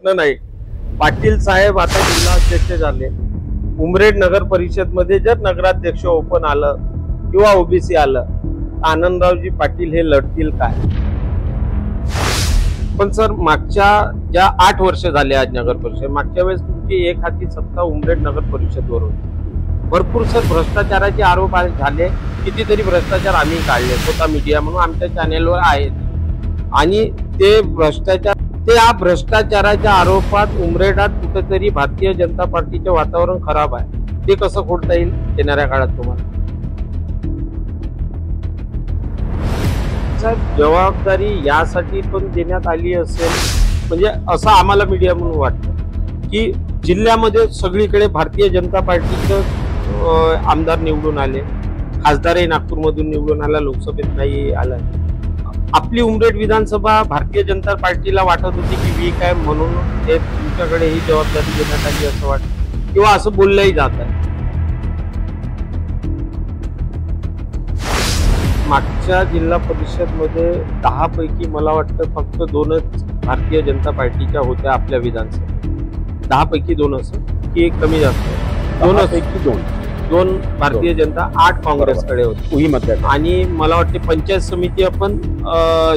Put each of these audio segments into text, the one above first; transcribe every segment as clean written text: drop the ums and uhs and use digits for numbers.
प्रश्न नाही। पाटील साहेब आता जिल्हा अध्यक्ष झाले, उमरेड नगर परिषद मध्ये जर नगराध्यक्ष ओपन आलं किंवा ओबीसी आलं, आनंदरावजी पाटील हे लढतील काय? पण सर, मागच्या ज्या 8 वर्ष झाले आज नगर परिषद, मागच्या वेळेस तुमची एक हाती सत्ता उमरेड नगर परिषदवर होती। भरपूर सर भ्रष्टाचाराचे आरोप झाले, कितीतरी भ्रष्टाचार आम्ही काढले, स्वतः मीडिया म्हणून आमच्या चॅनेलवर आहेत। आणि ते भ्रष्टाचाराच्या आरोपात उमरेडात कुठेतरी भारतीय जनता पार्टीचे वातावरण खराब आहे। ते कसं खोडता येईल येणाऱ्या काळात तुम्हाला? जबाबदारी यासाठी पण देण्यात आली असेल, म्हणजे असं आम्हाला मीडिया म्हणून वाटतं की जिल्ह्यामध्ये सगळीकडे भारतीय जनता पार्टीचे आमदार निवडून आले, खासदारही नागपूरमधून निवडून आला, लोकसभेत नाही आला। आपली उमरेड विधानसभा भारतीय जनता पार्टीला वाटत होती की वीक आहे, म्हणून हे तुमच्याकडे ही जबाबदारी देण्यात आली असं वाटतं, किंवा असं बोललंही जात आहे। मागच्या जिल्हा परिषद मध्ये 10 पैकी मला वाटतं फक्त 2च भारतीय जनता पार्टीच्या होत्या आपल्या विधानसभेत। 10 पैकी 2 असं की एक कमी जास्त 2 पैकी 2 भारतीय जनता, 8 काँग्रेसकडे होते। आणि मला वाटते पंचायत समिती आपण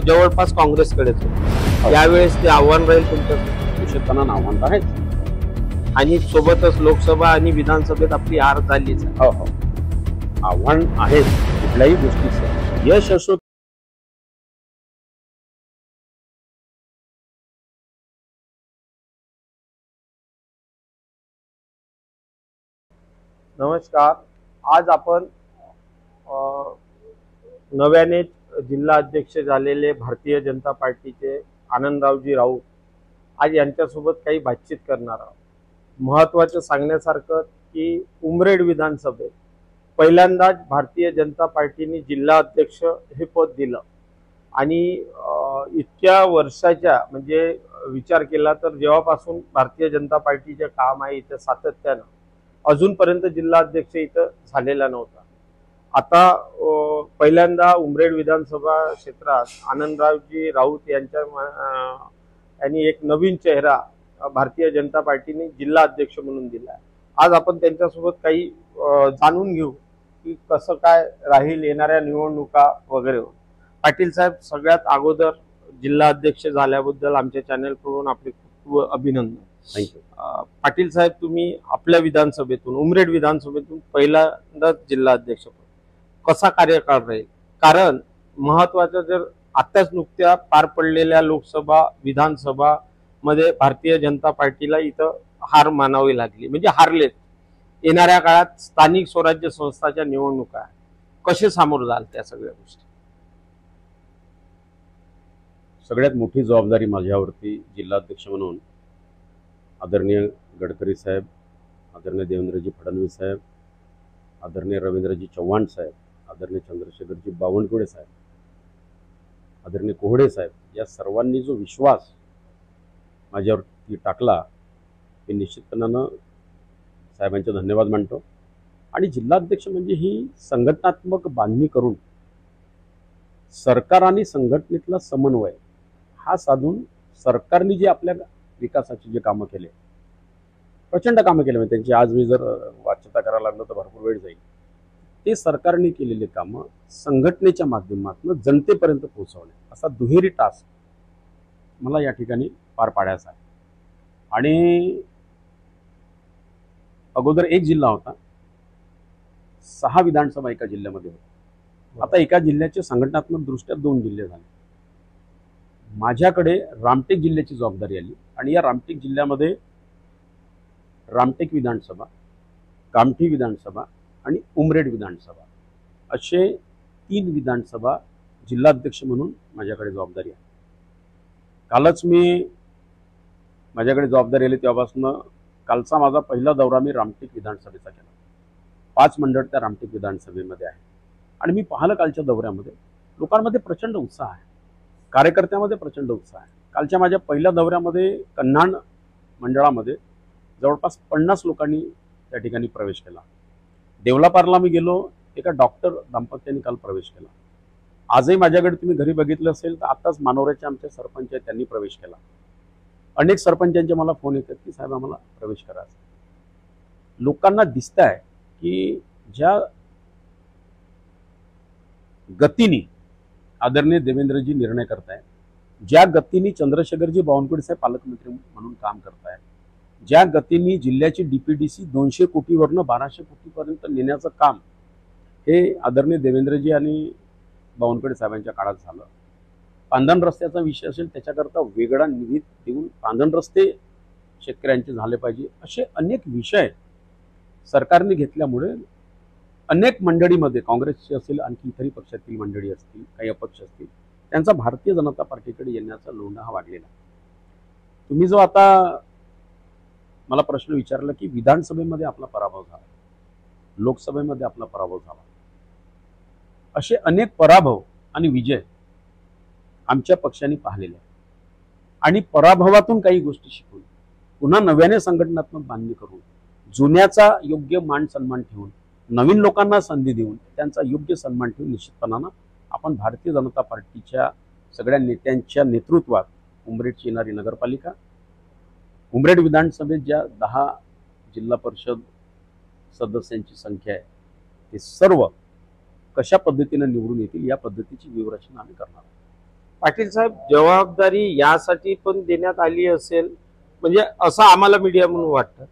जवळपास काँग्रेसकडेच होती। यावेळेस ते आव्हान राहील तुमचं? निश्चितपणाने आव्हान आहे, आणि सोबतच लोकसभा आणि विधानसभेत आपली हार झालीच आहे। हो, आव्हान आहे कुठल्याही गोष्टीचं। यश असो नमस्कार, आज आपण नव्याने जिल्हा अध्यक्ष झालेले भारतीय जनता पार्टीचे आनंदरावजी राऊत आज यांच्यासोबत काही बातचीत करणार आहोत। महत्त्वाचं सांगण्यासारखं की उमरेड विधानसभेत पहिल्यांदाच भारतीय जनता पार्टीने जिल्हा अध्यक्ष हे पद दिलं, आणि इतक्या वर्षाच्या म्हणजे विचार केला तर जेव्हापासून भारतीय जनता पार्टीचे काम आहे इथं सातत्यानं, अजूनपर्यंत जिल्हा अध्यक्ष इथं झालेला नव्हता। आता पहिल्यांदा उमरेड विधानसभा क्षेत्रात आनंदरावजी राऊत यांनी एक नवीन चेहरा भारतीय जनता पार्टीने जिल्हा अध्यक्ष म्हणून दिला। आज आपण त्यांच्यासोबत काही जाणून घेऊ की कसं काय राहील येणाऱ्या निवडणुका वगैरे। पाटील साहेब, सगळ्यात अगोदर जिल्हा अध्यक्ष झाल्याबद्दल आमच्या चॅनल कडून आपले खूप अभिनंदन। थँक्यू। पाटील साहेब, तुम्ही आपल्या विधानसभेतून, उमरेड विधानसभेतून पहिल्यांदाच जिल्हा अध्यक्ष, कसा कार्यकाळ राहील? कारण महत्वाचं, जर आताच नुकत्या पार पडलेल्या लोकसभा विधानसभा मध्ये भारतीय जनता पार्टीला इथं हार मानावी लागली, म्हणजे हारलेत। येणाऱ्या काळात स्थानिक स्वराज्य संस्थाच्या निवडणुका कसे सामोरं जाल त्या सगळ्या गोष्टी? सगळ्यात मोठी जबाबदारी माझ्यावरती जिल्हाध्यक्ष म्हणून आदरणीय गडकरी साहेब, आदरणीय देवेंद्रजी फडणवीस साहेब, आदरणीय रवींद्रजी चव्हाण साहेब, आदरणीय चंद्रशेखरजी बावनकुळे साहेब, आदरणीय कोहडे साहेब, या सर्वांनी जो विश्वास माझ्यावरती टाकला ते निश्चितपणानं साहेबांचे धन्यवाद मानतो। आणि जिल्हाध्यक्ष म्हणजे ही संघटनात्मक बांधणी करून सरकार आणि संघटनेतला समन्वय हा साधून सरकारने जे आपल्या विकासाची जे कामं केले, प्रचंड कामं केले, म्हणजे त्यांची आज मी जर वाच्यता करायला लागलो तर भरपूर वेळ जाईल, ते सरकारने केलेले कामं संघटनेच्या माध्यमातून जनतेपर्यंत पोहोचवणे, असा दुहेरी टास्क मला या ठिकाणी पार पाडायचा आहे। आणि अगोदर एक जिल्हा होता, 6 विधानसभा एका जिल्ह्यामध्ये होत्या, आता एका जिल्ह्याचे संघटनात्मक दृष्ट्या 2 जिल्हे झाले। माझ्याकडे रामटेक जिल्ह्याची जबाबदारी आली, आणि या रामटेक जिल्ह्यामध्ये रामटेक विधानसभा, कामठी विधानसभा आणि उमरेड विधानसभा असे 3 विधानसभा जिल्हाध्यक्ष म्हणून माझ्याकडे जबाबदारी आहे। कालच माझ्याकडे जबाबदारी आली तेव्हापासून कालचा माझा पहिला दौरा मी रामटेक विधानसभेचा केला। 5 मंडळ त्या रामटेक विधानसभेमध्ये आहे, आणि मी पाहिलं कालच्या दौऱ्यामध्ये लोकांमध्ये प्रचंड उत्साह आहे, कार्यकर्त्यामध्ये प्रचंड उत्साह आहे। कालच्या माझ्या पहिल्या दौऱ्यामध्ये कन्हाण मंडळामध्ये जवळपास 50 लोकांनी त्या ठिकाणी प्रवेश केला। देवलापारला मी गेलो, एका डॉक्टर दाम्पत्याने काल प्रवेश केला। आजही माझ्याकडे तुम्ही घरी बघितलं असेल तर आताच मानोऱ्याचे आमचे सरपंच आहेत, त्यांनी प्रवेश केला। अनेक सरपंचांचे मला फोन येतात की साहेब आम्हाला प्रवेश करायचा. लोकांना दिसत आहे की ज्या गतीने आदरणीय देवेंद्रजी निर्णय करताय, ज्या गतीने चंद्रशेखरजी बावनकुळे साहेब पालकमंत्री म्हणून काम करताय, ज्या गतीने जिल्ह्याची डीपीडीसी 200 कोटीवरनं 1200 कोटीपर्यंत नेण्याचं काम हे आदरणीय देवेंद्रजी आणि बावनकुळे साहेबांच्या काळात झालं. पांधन रस्त्याचा विषय असेल त्याच्याकरता वेगळा निधी देऊन पांधन रस्ते शेतकऱ्यांचे झाले पाहिजे, असे अनेक विषय सरकारने घेतल्यामुळे अनेक मंडळीमध्ये काँग्रेसचे असेल, आणखी इतरही पक्षातील मंडळी असतील, काही अपक्ष असतील, त्यांचा भारतीय जनता पार्टीकडे येण्याचा लोंढा हा वाढलेला. तुम्ही जो आता मला प्रश्न विचारला की विधानसभेमध्ये आपला पराभव झाला, लोकसभेमध्ये आपला पराभव झाला, असे अनेक पराभव आणि विजय आमच्या पक्षाने पाहिलेले आहे. आणि पराभवातून काही गोष्टी शिकून पुन्हा नव्याने संघटनात्मक बांधणी करून जुन्याचा योग्य मान सन्मान ठेवून नवीन लोकांना संधी देऊन त्यांचा योग्य सन्मान ठेवून निश्चितपणानं आपण भारतीय जनता पार्टीच्या सगळ्या नेत्यांच्या नेतृत्वात उमरेडची येणारी नगरपालिका, उमरेड विधानसभेत ज्या 10 जिल्हा परिषद सदस्यांची संख्या आहे ते सर्व कशा पद्धतीने निवडून येतील या पद्धतीची व्यूहरचना आम्ही करणार. पाटील साहेब, जबाबदारी यासाठी पण देण्यात आली असेल, म्हणजे असं आम्हाला मीडिया म्हणून वाटतं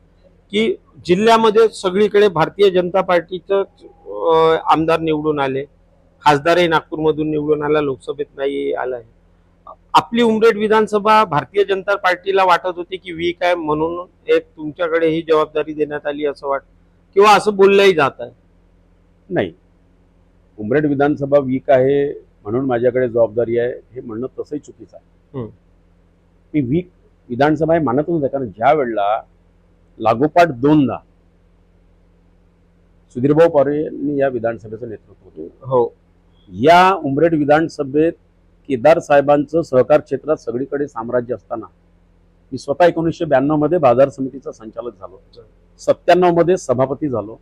की जिल्ह्यामध्ये सगळीकडे भारतीय जनता पार्टीचं आमदार निवडून आले, खासदारही नागपूरमधून निवडून आला, लोकसभेत नाही आलाय. आपली उमरेड विधानसभा भारतीय जनता पार्टीला वाटत होती की वीक आहे म्हणून एक तुमच्याकडे ही जबाबदारी देण्यात आली असं वाटतं, किंवा असं बोललंही जात आहे? नाही, उमरेड विधानसभा वीक आहे म्हणून माझ्याकडे जबाबदारी आहे हे म्हणणं तसंही चुकीचं आहे. मी वीक विधानसभा हे मानतच नाही, कारण ज्या वेळेला लागोपाठ 2दा सुधीरभाऊ पवार यांनी या विधानसभेचं नेतृत्व केलं. हो, या उमरेड विधानसभेत केदार साहेबांचं सहकार क्षेत्रात सगळीकडे साम्राज्य असताना मी स्वतः 1992 मध्ये बाजार समितीचा संचालक झालो, 97 मध्ये सभापती झालो,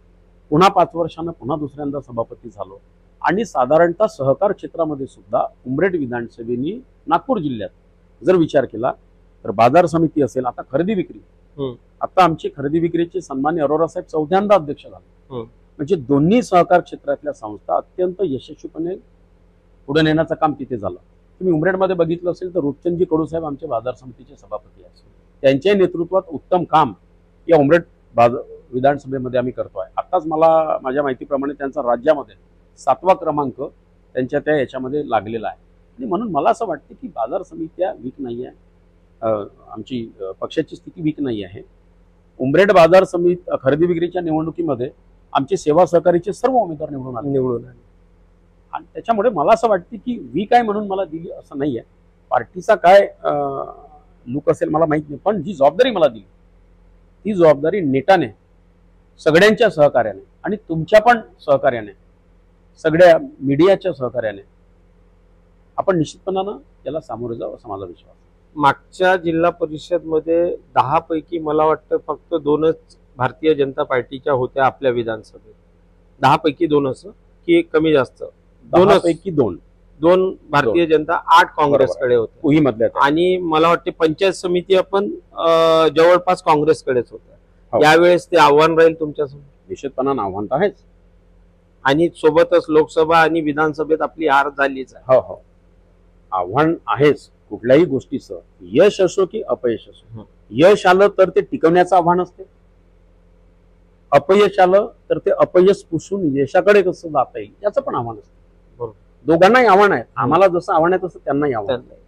पुन्हा 5 वर्षांना पुन्हा दुसऱ्यांदा सभापती झालो. आणि साधारणतः सहकार क्षेत्रामध्ये सुद्धा उमरेड विधानसभेने नागपूर जिल्ह्यात जर विचार केला तर बाजार समिती असेल, आता खरेदी विक्री, आता आमची खरेदी विक्रीचे सन्मान्य अरोरा साहेब 4थ्यांदा अध्यक्ष झाले. म्हणजे दोन्ही सहकार क्षेत्रातल्या संस्था अत्यंत यशस्वीपणे पुढे नेण्याचं काम तिथे झालं. तुम्ही उमरेडमध्ये बघितलं असेल तर रूपचंदजी कडू साहेब आमचे बाजार समितीचे सभापती आहेत, त्यांच्या नेतृत्वात उत्तम काम या उमरेड विधानसभेमध्ये आम्ही करतोय. आताच मला माझ्या माहितीप्रमाणे त्यांचा राज्यामध्ये 7वा क्रमांक त्यांच्या त्या याच्यामध्ये लागलेला आहे. आणि म्हणून मला असं वाटतं की बाजार समित्या वीक नाही आहे, आमची पक्षाची स्थिती वीक नाही आहे. उमरेड बाजार समिती खरेदी विक्रीच्या निवडणुकीमध्ये आमचे सेवा सहकारीचे सर्व उमेदवार निवडून आले. आणि त्याच्यामुळे मला असं वाटतं की वीक आहे म्हणून मला दिली असं नाही आहे. पार्टीचा काय लुक असेल मला माहित नाही, पण जी जबाबदारी मला दिली ती जबाबदारी नेटाने, सगळ्यांच्या सहकार्याने आणि तुमच्या पण सहकार्याने, सगळ्या मीडियाच्या सहकार्याने आपण निश्चितपणानं त्याला सामोरे जाऊ असा माझा विश्वास. मागच्या जिल्हा परिषदमध्ये 10 पैकी मला वाटतं फक्त 2च भारतीय जनता पार्टीच्या होत्या आपल्या विधानसभेत. 10 पैकी 2 असं की कमी जास्त? 2 पैकी 2 भारतीय जनता, 8 काँग्रेसकडे होते उही मधल्या. आणि मला वाटते पंचायत समिती आपण जवळपास काँग्रेसकडेच होत्या. यावेळेस ते आव्हान राहील तुमच्यासमोर? निश्चितपणानं आव्हान तर आहेच. आणि सोबतच लोकसभा आणि विधानसभेत आपली हार झालीच आहे. हो, आव्हान आहेच. कुठल्याही गोष्टीचं यश असो की अपयश असो, यश आलं तर ते टिकवण्याचं आव्हान असते, अपयश आलं तर ते अपयश पुसून यशाकडे कसं जाता येईल याचं पण आव्हान असतं. दोघांनाही आव्हान आहे. आम्हाला जसं आव्हान आहे तसं त्यांनाही आव्हान आहे.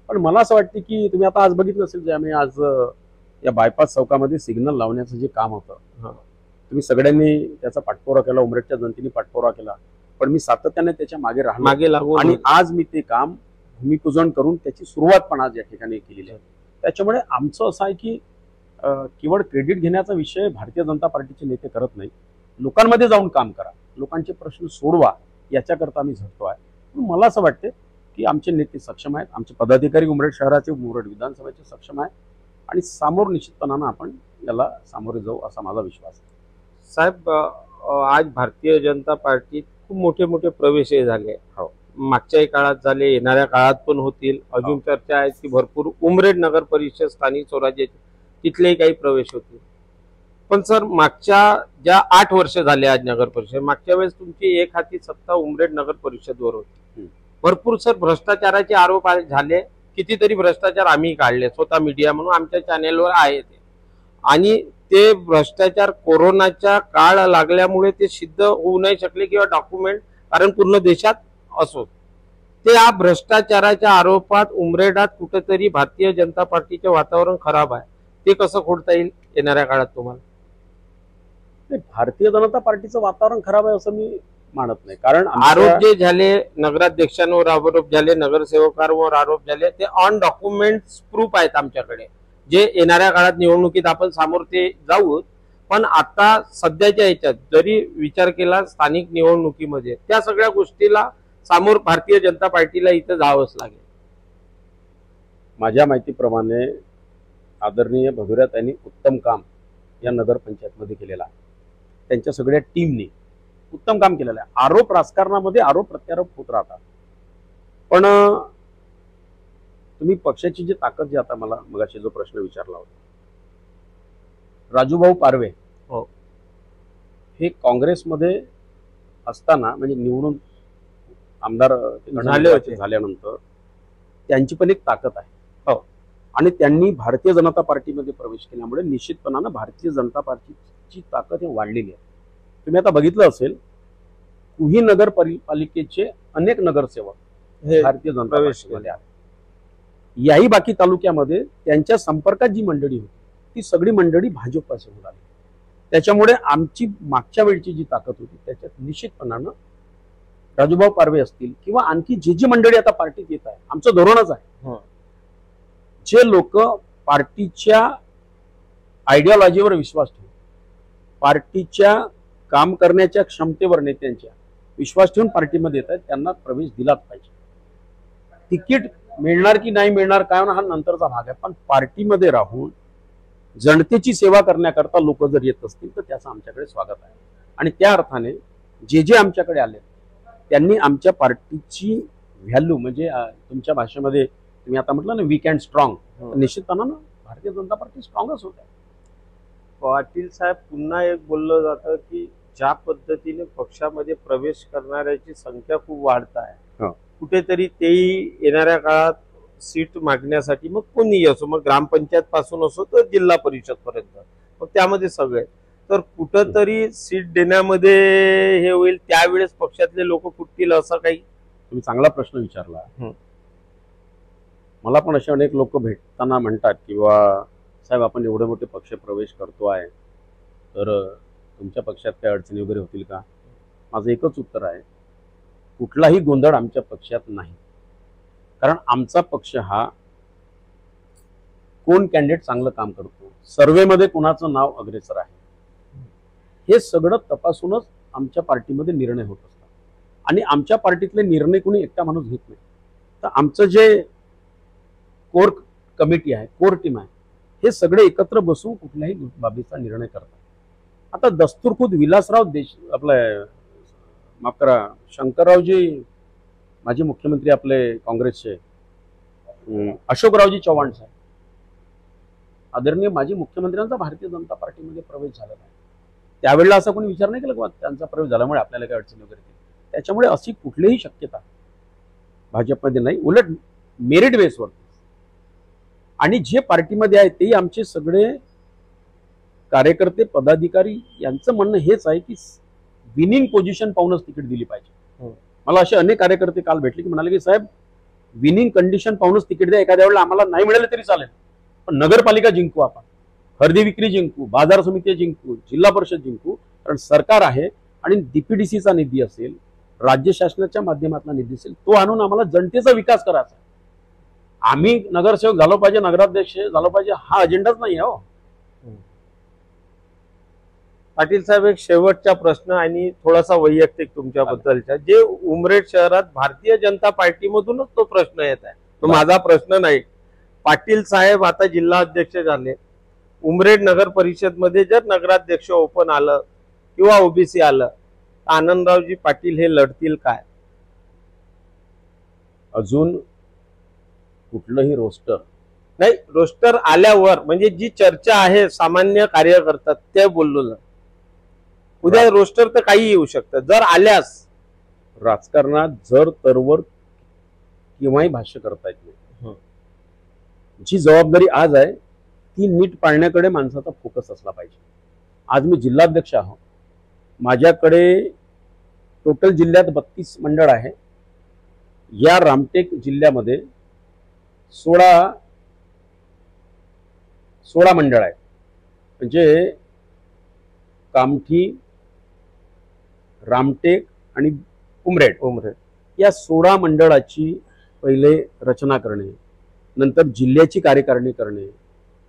पण मला असं वाटतं की तुम्ही आता आज बघितलं असेल जे आम्ही आज या बायपास चौकामध्ये सिग्नल लावण्याचं जे काम होतं, तुम्ही सगळ्यांनी त्याचा पाठपुरावा केला, उमरेडच्या जनतेने पाठपुरावा केला, पण मी सातत्याने त्याच्या मागे राहिलो आणि आज मी ते काम भूमिपूजन करून त्याची सुरुवात पण आज या ठिकाणी केलेली आहे. त्याच्यामुळे आमचं असं आहे की केवळ क्रेडिट घेण्याचा विषय भारतीय जनता पार्टीचे नेते करत नाही, लोकांमध्ये जाऊन काम करा, लोकांचे प्रश्न सोडवा, याच्याकरता आम्ही झटतो आहे. मला असं वाटतं की आमचे नेते सक्षम आहेत, आमचे पदाधिकारी उमरेड शहराचे, उमरेड विधानसभेचे सक्षम आहेत आणि समोर निश्चितपणानं आपण याला सामोरे जाऊ असा माझा विश्वास आहे. साहेब, आज भारतीय जनता पार्टीत खूप मोठे मोठे प्रवेश झाले. मागच्याही काळात झाले, येणाऱ्या काळात पण होतील. अजून चर्चा आहे की भरपूर उमरेड नगर परिषद स्थानिक स्वराज्याचे तिथलेही काही प्रवेश होतील. पण सर, मागच्या ज्या 8 वर्ष झाले आज नगर परिषद, मागच्या वेळेस तुमची एक हाती सत्ता उमरेड नगर परिषदवर होती. भरपूर सर भ्रष्टाचाराचे आरोप झाले, कितीतरी भ्रष्टाचार आम्ही काढले, स्वतः मीडिया म्हणून आमच्या चॅनेलवर आहे ते. आणि ते भ्रष्टाचार कोरोनाच्या काळ लागल्यामुळे ते सिद्ध होऊ नाही शकले किंवा डॉक्युमेंट, कारण पूर्ण देशात असो. त्या भ्रष्टाचाराच्या आरोपात उमरेडात कुठेतरी भारतीय जनता पार्टीचे वातावरण खराब आहे. ते कसं खोडता येईल येणाऱ्या काळात तुम्हाला? भारतीय जनता पार्टीचं वातावरण खराब आहे असं मी मानत नाही. कारण आरोप जे झाले, नगराध्यक्षांवर आरोप झाले, नगरसेवकांवर आरोप झाले, ते ऑन डॉक्युमेंट्स प्रूफ आहेत आमच्याकडे, जे येणाऱ्या काळात निवडणुकीत आपण सामोर ते जाऊ. पण आता सध्याच्या याच्यात जरी विचार केला स्थानिक निवडणुकीमध्ये, त्या सगळ्या गोष्टीला सामोर भारतीय जनता पार्टीला इथं जावंच लागेल. माझ्या माहितीप्रमाणे आदरणीय भदुरियाताईंनी उत्तम काम या नगरपंचायतमध्ये केलेलं आहे. त्यांच्या सगळ्या टीमने उत्तम काम केलेलं आहे. आरोप राजकारणामध्ये आरोप प्रत्यारोप होत राहतात. पण तुम्ही पक्षाची जी ताकद, जी आता मला मगाशी जो प्रश्न विचारला होता, राजूभाऊ पारवे हे काँग्रेसमध्ये असताना, म्हणजे निवडून आमदार झाल्यानंतर त्यांची पण एक ताकद आहे. आणि त्यांनी भारतीय जनता पार्टीमध्ये प्रवेश केल्यामुळे निश्चितपणानं भारतीय जनता पार्टीची ताकद हे वाढलेली आहे. तुम्ही आता बघितलं असेल, कुही नगरपालिकेचे अनेक नगरसेवक हे भारतीय जनता पार्टीमध्ये आले. याही बाकी तालुक्यामध्ये त्यांच्या संपर्कात जी मंडळी होती ती सगळी मंडळी भाजपपासून आली. त्याच्यामुळे आमची मागच्या वेळची जी ताकद होती त्याच्यात निश्चितपणानं राजूभाऊ पारवे असतील किंवा आणखी जी मंडळी आता पार्टीत येत आहे, आमचं धोरणच आहे, जे लोक पार्टीच्या आयडिओलॉजीवर विश्वास ठेवून, पार्टीच्या काम करण्याच्या क्षमतेवर नेत्यांच्या विश्वास ठेवून पार्टीमध्ये येत आहेत, त्यांना प्रवेश दिलाच पाहिजे. तिकीट मिळणार की नाही मिळणार काय हा नंतरचा भाग आहे. पण पार्टीमध्ये राहून जनतेची सेवा करण्याकरता लोक जर येत असतील तर त्याचं आमच्याकडे स्वागत आहे. आणि त्या अर्थाने जे आमच्याकडे आले त्यांनी आमच्या पार्टीची व्हॅल्यू, म्हणजे तुमच्या भाषेमध्ये तुम्ही आता म्हटलं ना, weak and strong, निश्चितपणानं Bharatiya Janata party स्ट्रॉंगच होत आहे. पाटील साहेब, पुन्हा एक बोललं जातं की ज्या पद्धतीने पक्षामध्ये प्रवेश करणाऱ्याची संख्या खूप वाढत आहे, कुठेतरी तेही येणाऱ्या काळात सीट मागण्यासाठी, मग कोणीही असो, मग ग्रामपंचायत पासून असो तर जिल्हा परिषद पर्यंत, मग त्यामध्ये सगळे, तर कुठंतरी सीट देण्यामध्ये हे होईल, त्यावेळेस पक्षातले लोक फुटतील असं काही? तुम्ही चांगला प्रश्न विचारला. मला पण असे अनेक लोक भेटताना म्हणतात की बा साहेब, आपण एवढे मोठे पक्ष प्रवेश करतो आहे तर तुमच्या पक्षात काही अडचणी वगैरे होतील का? माझं एकच उत्तर आहे, कुठलाही गोंधळ आमच्या पक्षात नाही. कारण आमचा पक्ष हा कोण कॅन्डिडेट चांगलं काम करतो, सर्वेमध्ये कोणाचं नाव अग्रेसर आहे, हे सगळं तपासूनच आमच्या पार्टीमध्ये निर्णय होत असतात. आणि आमच्या पार्टीतले निर्णय कोणी एकटा माणूस घेत नाही. तर आमचं जे कोर कमिटी आहे, कोर टीम आहे, हे सगळे एकत्र बसून कुठल्याही बाबीचा निर्णय करतात. आता दस्तूरखुद विलासराव माफ करा, शंकररावजी माजी मुख्यमंत्री आपले काँग्रेसचे, अशोकरावजी चव्हाण साहेब, आदरणीय माजी मुख्यमंत्र्यांचा भारतीय जनता पार्टीमध्ये प्रवेश झालेला आहे. त्यावेळेला असा कोणी विचार नाही केला की त्यांचा प्रवेश झाल्यामुळे आपल्याला काही अडचणी वगैरे केली. त्याच्यामुळे अशी कुठलीही शक्यता भाजपमध्ये नाही, उलट मेरिट बेसवर. आणि जे पार्टीमध्ये आहे तेही आमचे सगळे कार्यकर्ते, पदाधिकारी, यांचं म्हणणं हेच आहे की विनिंग पोझिशन पाहूनच तिकीट दिली पाहिजे. मला असे अनेक कार्यकर्ते काल भेटले की म्हणाले की साहेब, विनिंग कंडिशन पाहूनच तिकीट द्या, एखाद्या वेळेला आम्हाला नाही मिळालं तरी चालेल, पण नगरपालिका जिंकू, आपण खरेदी विक्री जिंकू, बाजार समिती जिंकू, जिल्हा परिषद जिंकू. कारण सरकार आहे आणि डीपीडीसीचा निधी असेल, राज्य शासनाच्या माध्यमातून निधी असेल, तो आणून आम्हाला जनतेचा विकास करायचा. आम्ही नगरसेवक झालो पाहिजे, नगराध्यक्ष झालो पाहिजे, हा अजेंडाच नाही आहे. पाटील साहेब, एक शेवटचा प्रश्न आणि थोडासा वैयक्तिक तुमच्याबद्दलचा, जे उमरेड शहरात भारतीय जनता पार्टीमधूनच तो प्रश्न येत आहे, तो माझा प्रश्न नाही. पाटील साहेब आता जिल्हा अध्यक्ष झाले, उमरेड नगर परिषद मध्ये जर नगराध्यक्ष ओपन आलं किंवा ओबीसी आलं, आनंदरावजी पाटील हे लढतील काय? अजून कुठलंही रोस्टर नाही, रोस्टर आल्यावर म्हणजे जी चर्चा आहे सामान्य कार्यकर्ता ते बोललो ना. उद्या रोस्टर तर काही येऊ शकतं जर आल्यास. राजकारणात जर तरवर केव्हाही भाष्य करता येत नाही. जी जबाबदारी आज आहे ती नीट पाळण्याकडे माणसाचा फोकस असला पाहिजे. आज मी जिल्हाध्यक्ष आहो. माझ्याकडे टोटल जिल्ह्यात 32 मंडळ आहे. या रामटेक जिल्ह्यामध्ये 16 मंडळ आहेत. म्हणजे कामठी, रामटेक आणि उमरेड या 16 मंडळाची पहिले रचना करणे, नंतर जिल्ह्याची कार्यकारिणी करणे,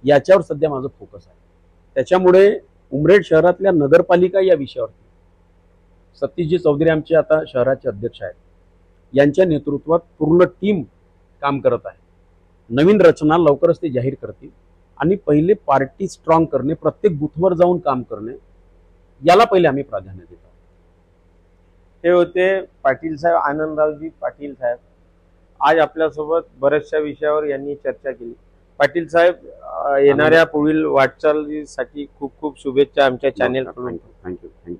याच्यावर सध्या माझं फोकस आहे. त्याच्यामुळे उमरेड शहरातल्या नगरपालिका या विषयावर सतीशजी चौधरी आमचे आता शहराचे अध्यक्ष आहेत, यांच्या नेतृत्वात पूर्ण टीम काम करत आहे. नवीन रचना लवकरच ते जाहीर करतील आणि पहिले पार्टी स्ट्रॉंग करणे, प्रत्येक बूथवर जाऊन काम करणे, याला पहिले आम्ही प्राधान्य देतो. हे होते पाटील साहेब, आनंदरावजी पाटील साहेब. आज आपल्यासोबत बऱ्याचशा विषयावर यांनी चर्चा केली. पाटील साहेब, येणाऱ्या पुढील वाटचालीसाठी खूप खूप शुभेच्छा आमच्या चॅनेल कडून. थँक्यू.